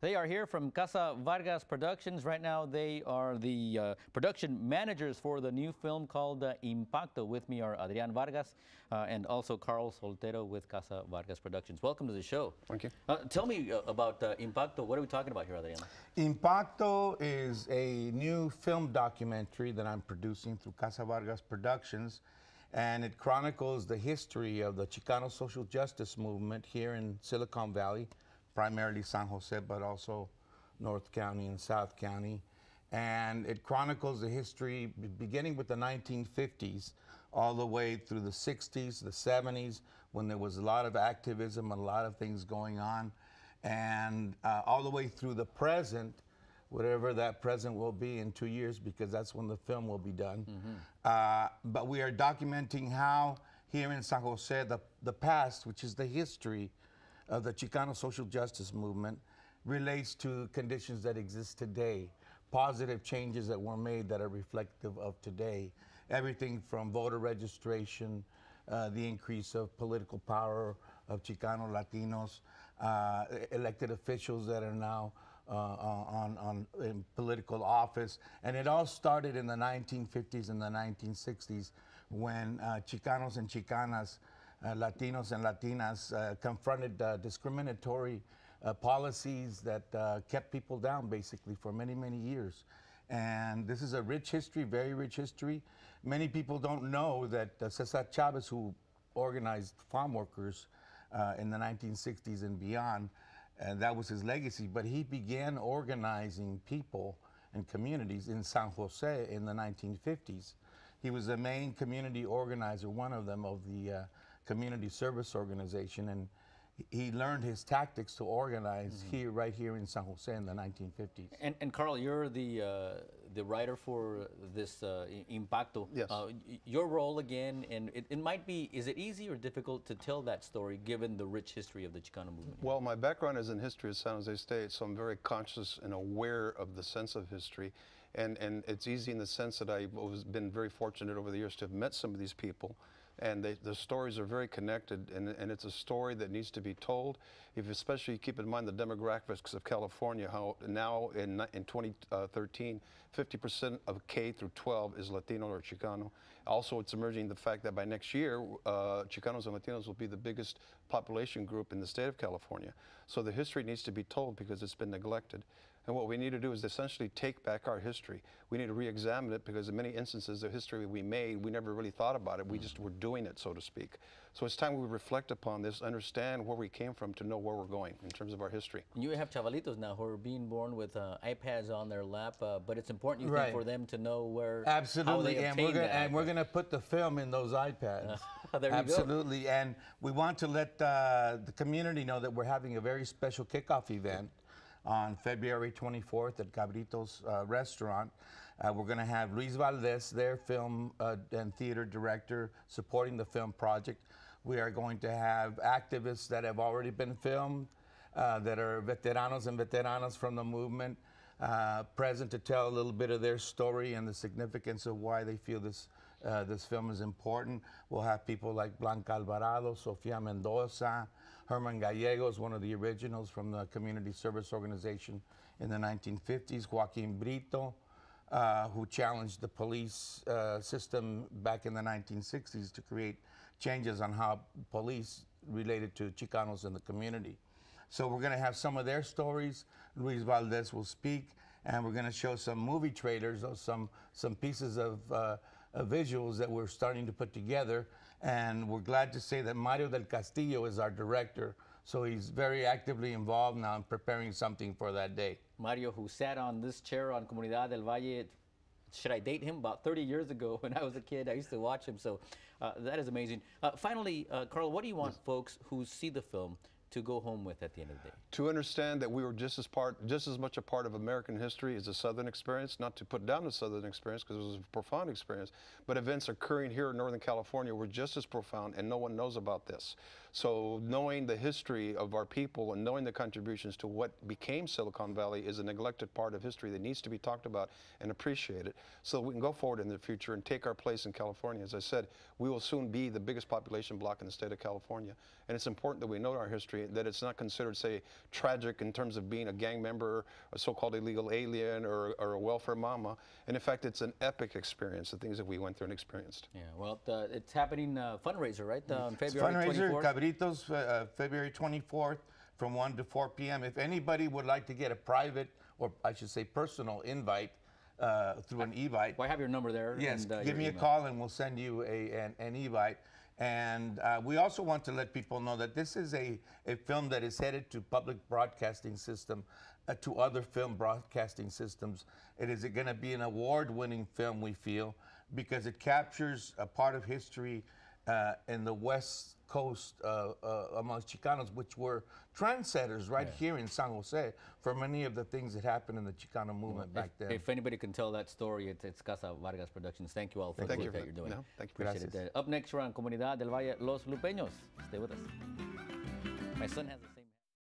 They are here from Casa Vargas Productions. Right now, they are the production managers for the new film called Impacto. With me are Adrian Vargas and also Carl Soltero with Casa Vargas Productions. Welcome to the show. Thank you. Tell me about Impacto. What are we talking about here, Adrian? Impacto is a new film documentary that I'm producing through Casa Vargas Productions, and it chronicles the history of the Chicano social justice movement here in Silicon Valley, primarily San Jose, but also North County and South County. And it chronicles the history beginning with the 1950s all the way through the 60s, the 70s, when there was a lot of activism and a lot of things going on, and all the way through the present, whatever that present will be in 2 years, because that's when the film will be done. But we are documenting how here in San Jose, the past, which is the history of the Chicano social justice movement, relates to conditions that exist today, positive changes that were made that are reflective of today. Everything from voter registration, the increase of political power of Chicano Latinos, elected officials that are now in political office. And it all started in the 1950s and the 1960s when Chicanos and Chicanas, Latinos and Latinas confronted discriminatory policies that kept people down basically for many, many years. And this is a rich history, very rich history. Many people don't know that Cesar Chavez, who organized farm workers in the 1960s and beyond, and that was his legacy, but he began organizing people and communities in San Jose in the 1950s. He was the main community organizer, one of them, of the community service organization, and he learned his tactics to organize right here in San Jose in the 1950s. And Carl, you're the writer for this Impacto. Yes. Your role again, and it might be, is it easy or difficult to tell that story given the rich history of the Chicano movement? Well, my background is in history of San Jose State, so I'm very conscious and aware of the sense of history. And it's easy in the sense that I've always been very fortunate over the years to have met some of these people. And the stories are very connected, and it's a story that needs to be told. If especially keep in mind the demographics of California, how now in 2013, 50% of K through 12 is Latino or Chicano. Also, it's emerging the fact that by next year, Chicanos and Latinos will be the biggest population group in the state of California. So the history needs to be told because it's been neglected. And what we need to do is essentially take back our history. We need to re-examine it because in many instances, the history we made, we never really thought about it. We just were doing it, so to speak. So it's time we reflect upon this, understand where we came from to know where we're going in terms of our history. You have chavalitos now who are being born with iPads on their lap, but it's important, you think, for them to know where, absolutely, how they and we're gonna put the film in those iPads. There you absolutely, go. And we want to let the community know that we're having a very special kickoff event on February 24th at Cabrito's restaurant. We're going to have Luis Valdez, their film and theater director, supporting the film project. We are going to have activists that have already been filmed, that are veteranos and veteranas from the movement, present to tell a little bit of their story and the significance of why they feel this film is important. We'll have people like Blanca Alvarado, Sofia Mendoza, Herman Gallegos, one of the originals from the community service organization in the 1950s, Joaquin Brito, who challenged the police system back in the 1960s to create changes on how police related to Chicanos in the community. So we're going to have some of their stories. Luis Valdez will speak, and we're going to show some movie trailers of some pieces of visuals that we're starting to put together. And we're glad to say that Mario del Castillo is our director, so he's very actively involved now in preparing something for that day. Mario, who sat on this chair on Comunidad del Valle, should I date him? About 30 years ago when I was a kid, I used to watch him, so that is amazing. Finally, Carl, what do you want folks who see the film to go home with at the end of the day? To understand that we were just as much a part of American history as the Southern experience, not to put down the Southern experience because it was a profound experience, but events occurring here in Northern California were just as profound and no one knows about this. So knowing the history of our people and knowing the contributions to what became Silicon Valley is a neglected part of history that needs to be talked about and appreciated so we can go forward in the future and take our place in California. As I said, we will soon be the biggest population block in the state of California. And it's important that we know our history, that it's not considered, say, tragic in terms of being a gang member, a so-called illegal alien, or a welfare mama. And in fact, it's an epic experience, the things that we went through and experienced. Yeah, well, it's happening fundraiser, right? On It's February fundraiser, 24th. Cabritos, February 24th from 1 to 4 p.m. If anybody would like to get a private, or I should say personal invite through an Evite. Well, I have your number there. Yes, and, give me a email. call and we'll send you an Evite. And we also want to let people know that this is a film that is headed to public broadcasting system, to other film broadcasting systems. It is going to be an award-winning film, we feel, because it captures a part of history in the West Coast amongst Chicanos, which were trendsetters right here in San Jose for many of the things that happened in the Chicano movement back then. If anybody can tell that story, it's Casa Vargas Productions. Thank you all for the work that you're doing. No, thank you. Appreciate it. Up next, we're on Comunidad del Valle, Los Lupeños. Stay with us. My son has a